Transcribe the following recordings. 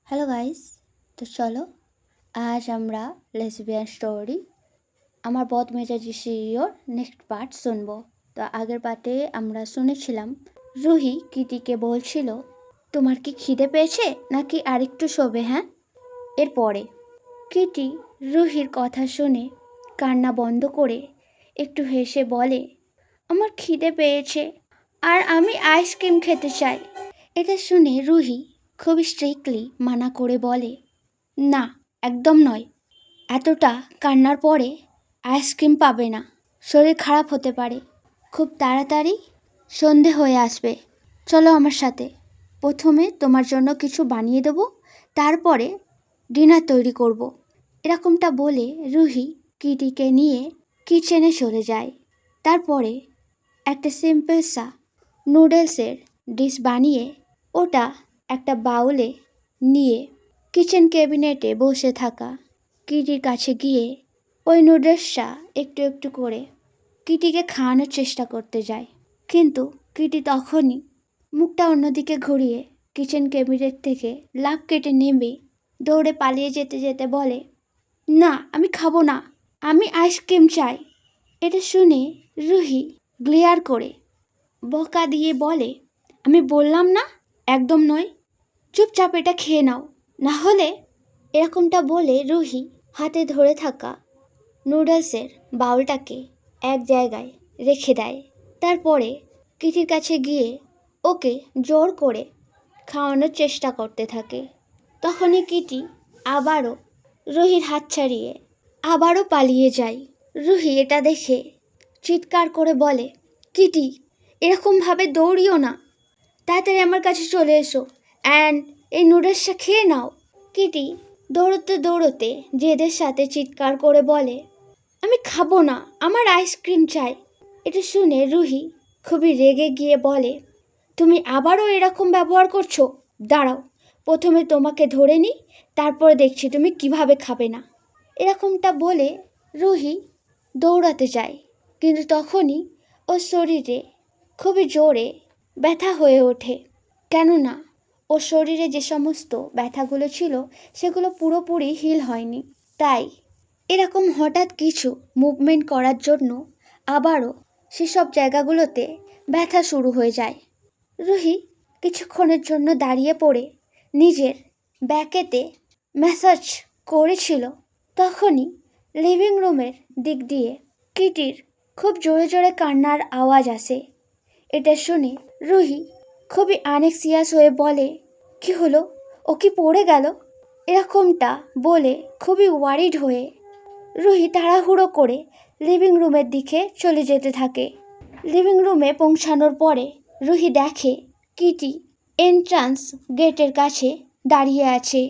Hello guys, তো চলো আজ আমরা লেসবিয়ান স্টোরি আমার বদমেজাজি সিরিয়র নেক্সট পার্ট শুনবো। তো আগের পার্টে আমরা শুনেছিলাম রুহি কিটিকে বলছিল তোমার কি খিদে পেয়েছে নাকি আরেকটু শোবে। হ্যাঁ, এরপরে কিটি রুহির কথা শুনে কান্না বন্ধ করে একটু হেসে বলে আমার খিদে পেয়েছে আর আমি আইসক্রিম খেতে চাই। এটা শুনে রুহি খুবই স্ট্রিক্টলি মানা করে বলে না, একদম নয়, এতটা কান্নার পরে আইসক্রিম পাবে না, শরীর খারাপ হতে পারে, খুব তাড়াতাড়ি সন্ধে হয়ে আসবে। চলো আমার সাথে, প্রথমে তোমার জন্য কিছু বানিয়ে দেবো, তারপরে ডিনার তৈরি করব। এরকমটা বলে রুহি কিটিকে নিয়ে কিচেনে চলে যায়। তারপরে একটা সিম্পল সা নুডলসের ডিশ বানিয়ে ওটা একটা বাউলে নিয়ে কিচেন ক্যাবিনেটে বসে থাকা কিটির কাছে গিয়ে ওই নুডলসটা একটু একটু করে কিটিকে খাওয়ানোর চেষ্টা করতে যায়। কিন্তু কিটি তখনই মুখটা অন্যদিকে ঘুরিয়ে কিচেন ক্যাবিনেট থেকে লাফ কেটে নেমে দৌড়ে পালিয়ে যেতে যেতে বলে না, আমি খাবো না, আমি আইসক্রিম চাই। এটা শুনে রুহি গ্লেয়ার করে বকা দিয়ে বলে আমি বললাম না, একদম নয়, চুপচাপ এটা খেয়ে নাও, না হলে। এরকমটা বলে রুহি হাতে ধরে থাকা নুডলসের বাউলটাকে এক জায়গায় রেখে দেয়। তারপরে কিটির কাছে গিয়ে ওকে জোর করে খাওয়ানোর চেষ্টা করতে থাকে। তখনই কিটি আবারও রুহির হাত ছাড়িয়ে আবারও পালিয়ে যায়। রুহি এটা দেখে চিৎকার করে বলে কিটি, এরকমভাবে দৌড়িও না, তাড়াতাড়ি আমার কাছে চলে এসো অ্যান্ড এই নুডলসটা খেয়ে নাও। কিটি দৌড়তে দৌড়তে জেদের সাথে চিৎকার করে বলে আমি খাবো না, আমার আইসক্রিম চাই। এটা শুনে রুহি খুবই রেগে গিয়ে বলে তুমি আবারও এরকম ব্যবহার করছো, দাঁড়াও, প্রথমে তোমাকে ধরে নিই, তারপরে দেখছি তুমি কিভাবে খাবে না। এরকমটা বলে রুহি দৌড়াতে যায়, কিন্তু তখনই ওর শরীরে খুবই জোরে ব্যথা হয়ে ওঠে। কেননা ওর শরীরে যে সমস্ত ব্যথাগুলো ছিল সেগুলো পুরোপুরি হিল হয়নি। তাই এরকম হঠাৎ কিছু মুভমেন্ট করার জন্য আবারও সেসব জায়গাগুলোতে ব্যথা শুরু হয়ে যায়। রুহি কিছুক্ষণের জন্য দাঁড়িয়ে পড়ে নিজের ব্যাকেতে ম্যাসাজ করেছিল। তখনই লিভিং রুমের দিক দিয়ে কিটির খুব জোরে জোরে কান্নার আওয়াজ আসে। এটা শুনে রুহি খুবই আনেক্সিয়াস হয়ে বলে কি হলো, ও কি পড়ে গেল? এরকমটা বলে খুবই ওয়ারিড হয়ে রুহি তাড়াহুড়ো করে লিভিং রুমের দিকে চলে যেতে থাকে। লিভিং রুমে পৌঁছানোর পরে রুহি দেখে কিটি এন্ট্রান্স গেটের কাছে দাঁড়িয়ে আছে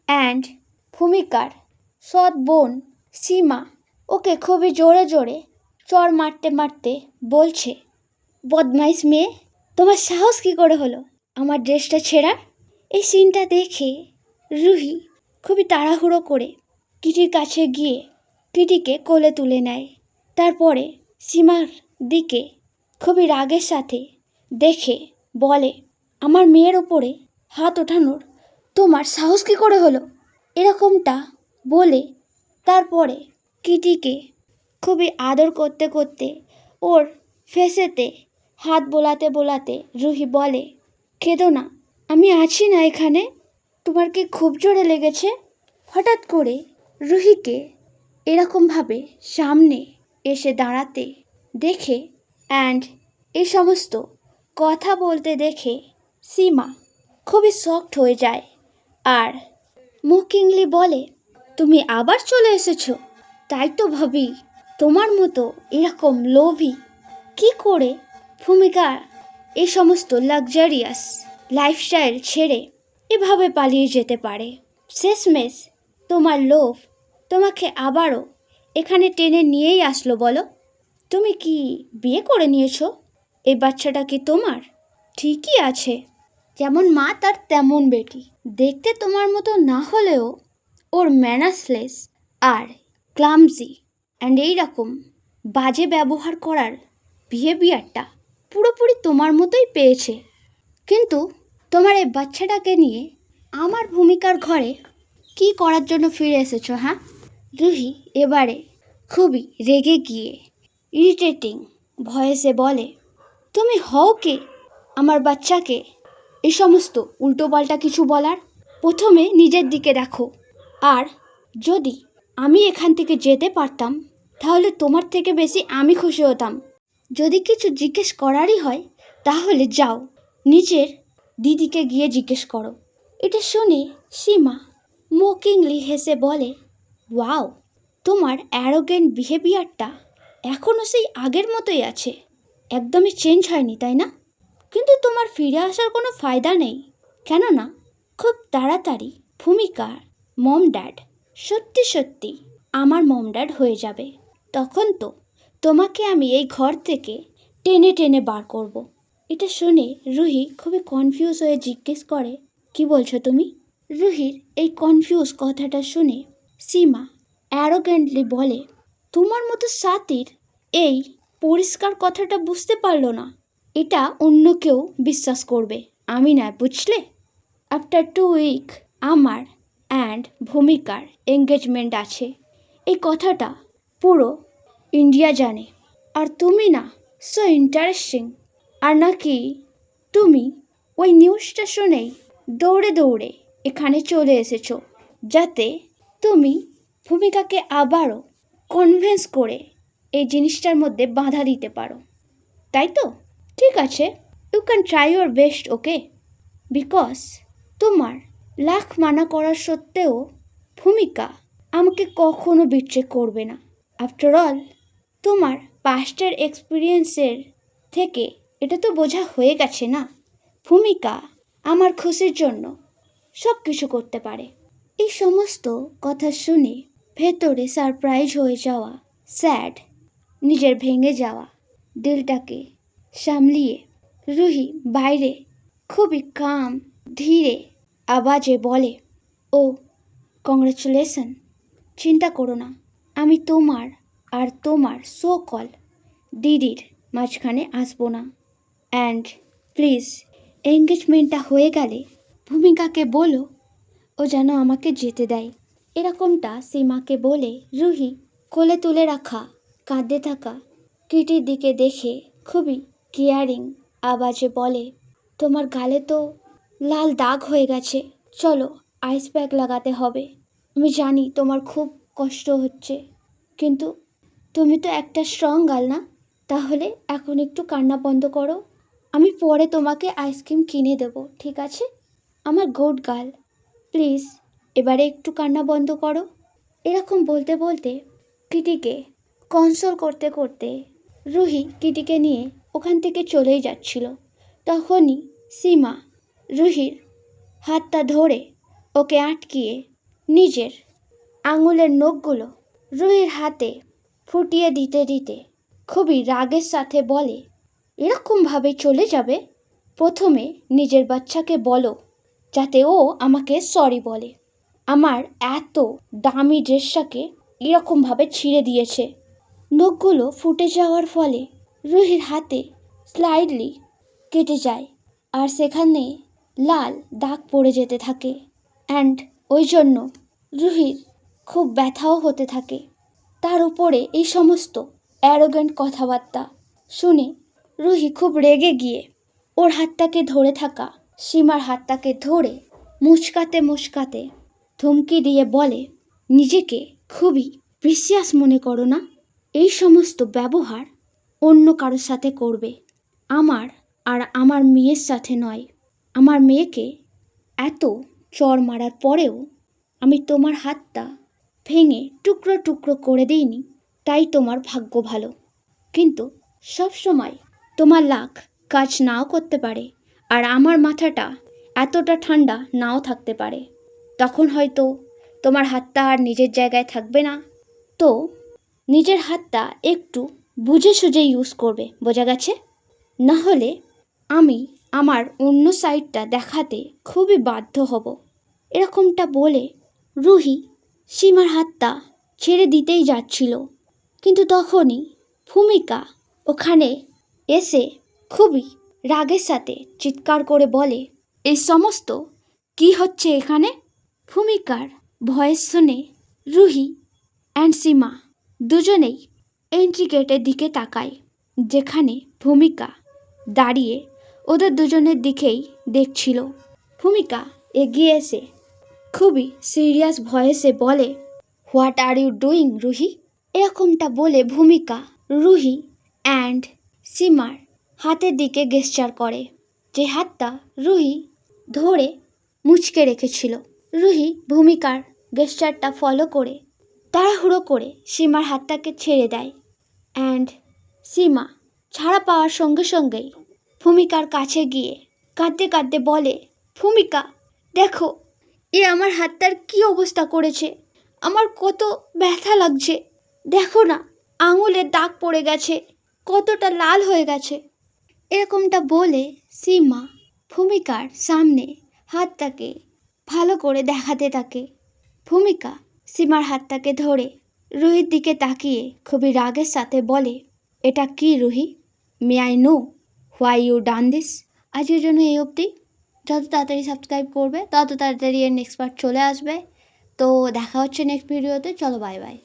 অ্যান্ড ভূমিকার সৎ বোন সীমা ওকে খুবই জোরে জোরে চড় মারতে মারতে বলছে বদমাইশ মেয়ে, তোমার সাহস কী করে হলো আমার ড্রেসটা ছেঁড়ার? এই সিনটা দেখে রুহি খুবই তাড়াহুড়ো করে কিটির কাছে গিয়ে কিটিকে কোলে তুলে নেয়। তারপরে সীমার দিকে খুবই রাগের সাথে দেখে বলে আমার মেয়ের ওপরে হাত ওঠানোর তোমার সাহস কী করে হলো? এরকমটা বলে তারপরে কিটিকে খুবই আদর করতে করতে ওর ফেসেতে হাত বোলাতে বোলাতে রুহি বলে কেঁদো না, আমি আছি না এখানে, তোমার কি খুব জোরে লেগেছে? হঠাৎ করে রুহিকে এরকমভাবে সামনে এসে দাঁড়াতে দেখে অ্যান্ড এই সমস্ত কথা বলতে দেখে সীমা খুবই শকড হয়ে যায় আর মুকিংলি বলে তুমি আবার চলে এসেছো? তাই তো ভাবি, তোমার মতো এরকম লোভী কি করে ভূমিকা এই সমস্ত লাক্সারিয়াস লাইফস্টাইল ছেড়ে এভাবে পালিয়ে যেতে পারে। শেষমেশ তোমার লোভ তোমাকে আবারও এখানে টেনে নিয়েই আসলো। বলো, তুমি কি বিয়ে করে নিয়েছো? এই বাচ্চাটা কি তোমার? ঠিকই আছে, যেমন মা তার তেমন বেটি। দেখতে তোমার মতো না হলেও ওর ম্যানাসলেস আর ক্লামজি অ্যান্ড এইরকম বাজে ব্যবহার করার বিহেভিয়ারটা পুরোপুরি তোমার মতোই পেয়েছে। কিন্তু তোমার এই বাচ্চাটাকে নিয়ে আমার ভূমিকার ঘরে কি করার জন্য ফিরে এসেছো? হ্যাঁ, রুহি এবারে খুবই রেগে গিয়ে ইরিটেটিং ভয়েসে বলে, তুমি হও কে আমার বাচ্চাকে এই সমস্ত উল্টোপাল্টা কিছু বলার? প্রথমে নিজের দিকে দেখো, আর যদি আমি এখান থেকে যেতে পারতাম তাহলে তোমার থেকে বেশি আমি খুশি হতাম। যদি কিছু জিজ্ঞেস করারই হয় তাহলে যাও নিজের দিদিকে গিয়ে জিজ্ঞেস করো। এটা শুনে সীমা মোকিংলি হেসে বলে, ওয়াও, তোমার অ্যারোগেন্ট বিহেভিয়ারটা এখনও সেই আগের মতোই আছে, একদমই চেঞ্জ হয়নি, তাই না? কিন্তু তোমার ফিরে আসার কোনো ফায়দা নেই, কেননা খুব তাড়াতাড়ি ভূমিকার মম ড্যাড সত্যি সত্যি আমার মম ড্যাড হয়ে যাবে। তখন তো তোমাকে আমি এই ঘর থেকে টেনে টেনে বার করব। এটা শুনে রুহি খুবই কনফিউজ হয়ে জিজ্ঞেস করে, কি বলছো তুমি? রুহির এই কনফিউজ কথাটা শুনে সীমা অ্যারোগেন্টলি বলে, তোমার মতো সাথীর এই পরিষ্কার কথাটা বুঝতে পারলো না, এটা অন্য কেউ বিশ্বাস করবে, আমি না, বুঝলে? আফটার 2 উইক আমার অ্যান্ড ভূমিকার এঙ্গেজমেন্ট আছে, এই কথাটা পুরো ইন্ডিয়া জানে। আর তুমি না সো ইন্টারেস্টিং, আর নাকি তুমি ওই নিউজটা শুনেই দৌড়ে দৌড়ে এখানে চলে এসেছো যাতে তুমি ভূমিকাকে আবারও কনভিন্স করে এই জিনিসটার মধ্যে বাধা দিতে পারো, তাই তো? ঠিক আছে, you can try your best, okay? Because তোমার লাখ মানা করার সত্ত্বেও ভূমিকা আমাকে কখনো বিট্রে করবে না। আফটার অল তোমার পাস্টের এক্সপিরিয়েন্সের থেকে এটা তো বোঝা হয়ে গেছে না, ভূমিকা আমার খুশির জন্য সব কিছু করতে পারে। এই সমস্ত কথা শুনে ভেতরে সারপ্রাইজ হয়ে যাওয়া স্যাড, নিজের ভেঙে যাওয়া দিলটাকে সামলিয়ে রুহি বাইরে খুবই কাম ধীরে আওয়াজে বলে, ও কংগ্রেচুলেশন, চিন্তা করো না, আমি তোমার আর তোমার সো কল দিদির মাঝখানে আসবো না। অ্যান্ড প্লিজ এঙ্গেজমেন্টটা হয়ে গেলে ভূমিকাকে বলো ও যেন আমাকে যেতে দেয়। এরকমটা সীমাকে বলে রুহি কোলে তুলে রাখা কাঁদতে থাকা কিটির দিকে দেখে খুবই কেয়ারিং আওয়াজে বলে, তোমার গালে তো লাল দাগ হয়ে গেছে, চলো আইস প্যাক লাগাতে হবে। আমি জানি তোমার খুব কষ্ট হচ্ছে, কিন্তু তুমি তো একটা স্ট্রং গার্ল না, তাহলে এখন একটু কান্না বন্ধ করো, আমি পরে তোমাকে আইসক্রিম কিনে দেবো, ঠিক আছে আমার গুড গার্ল? প্লিজ এবারে একটু কান্না বন্ধ করো। এরকম বলতে বলতে কিটিকে কনসোল করতে করতে রুহি কিটিকে নিয়ে ওখান থেকে চলেই যাচ্ছিল। তখনই সীমা রুহির হাতটা ধরে ওকে আটকিয়ে নিজের আঙুলের নখগুলো রুহির হাতে ফুটিয়ে দিতে দিতে খুবই রাগের সাথে বলে, এরকমভাবে চলে যাবে? প্রথমে নিজের বাচ্চাকে বলো যাতে ও আমাকে সরি বলে, আমার এত দামি ড্রেসটাকে এরকমভাবে ছিঁড়ে দিয়েছে। নখগুলো ফুটে যাওয়ার ফলে রুহির হাতে স্লাইডলি কেটে যায়, আর সেখানে লাল দাগ পড়ে যেতে থাকে, অ্যান্ড ওই জন্য রুহির খুব ব্যথাও হতে থাকে। তার উপরে এই সমস্ত অ্যারোগেন্ট কথাবার্তা শুনে রুহি খুব রেগে গিয়ে ওর হাতটাকে ধরে থাকা সীমার হাতটাকে ধরে মুচকাতে মুচকাতে ধমকি দিয়ে বলে, নিজেকে খুবই প্রিসিয়াস মনে করো না? এই সমস্ত ব্যবহার অন্য কারোর সাথে করবে, আমার আর আমার মেয়ের সাথে নয়। আমার মেয়েকে এত চড় মারার পরেও আমি তোমার হাতটা ভেঙে টুকরো টুকরো করে দিইনি, তাই তোমার ভাগ্য ভালো। কিন্তু সব সময় তোমার লাক কাজ নাও করতে পারে, আর আমার মাথাটা এতটা ঠান্ডা নাও থাকতে পারে, তখন হয়তো তোমার হাতটা আর নিজের জায়গায় থাকবে না। তো নিজের হাতটা একটু বুঝে সুঝে ইউজ করবে, বোঝা গেছে? না হলে আমি আমার অন্য সাইডটা দেখাতে খুবই বাধ্য হব। এরকমটা বলে রুহি সীমার হাতটা ছেড়ে দিতেই যাচ্ছিল, কিন্তু তখনই ভূমিকা ওখানে এসে খুবই রাগের সাথে চিৎকার করে বলে, এই সমস্ত কি হচ্ছে এখানে? ভূমিকার ভয়েস শুনে রুহি অ্যান্ড সীমা দুজনেই এন্ট্রি গেটের দিকে তাকায়, যেখানে ভূমিকা দাঁড়িয়ে ওদের দুজনের দিকেই দেখছিল। ভূমিকা এগিয়ে এসে খুবই সিরিয়াস ভয়েসে বলে, what are you doing Ruhi? এরকমটা বলে ভূমিকা রুহি অ্যান্ড সীমার হাতের দিকে গেস্টার করে, যে হাতটা রুহি ধরে মুচকে রেখেছিল। রুহি ভূমিকার গেস্টারটা ফলো করে তাড়াহুড়ো করে সীমার হাতটাকে ছেড়ে দেয়, অ্যান্ড সীমা ছাড়া পাওয়ার সঙ্গে সঙ্গেই ভূমিকার কাছে গিয়ে কাঁদতে কাঁদতে বলে, ভূমিকা দেখো, এ আমার হাতটার কি অবস্থা করেছে, আমার কত ব্যথা লাগছে, দেখো না আঙুলের দাগ পড়ে গেছে, কতটা লাল হয়ে গেছে। এরকমটা বলে সীমা ভূমিকার সামনে হাতটাকে ভালো করে দেখাতে থাকে। ভূমিকা সীমার হাতটাকে ধরে রুহির দিকে তাকিয়ে খুবই রাগের সাথে বলে, এটা কি Ruhi? May I know why you done this? আজকের জন্য এই অবধি। যত তাড়াতাড়ি সাবস্ক্রাইব করবে তত তাড়াতাড়ি এর নেক্সট পার্ট চলে আসবে। তো দেখা হচ্ছে নেক্সট ভিডিওতে। চলো বাই বাই।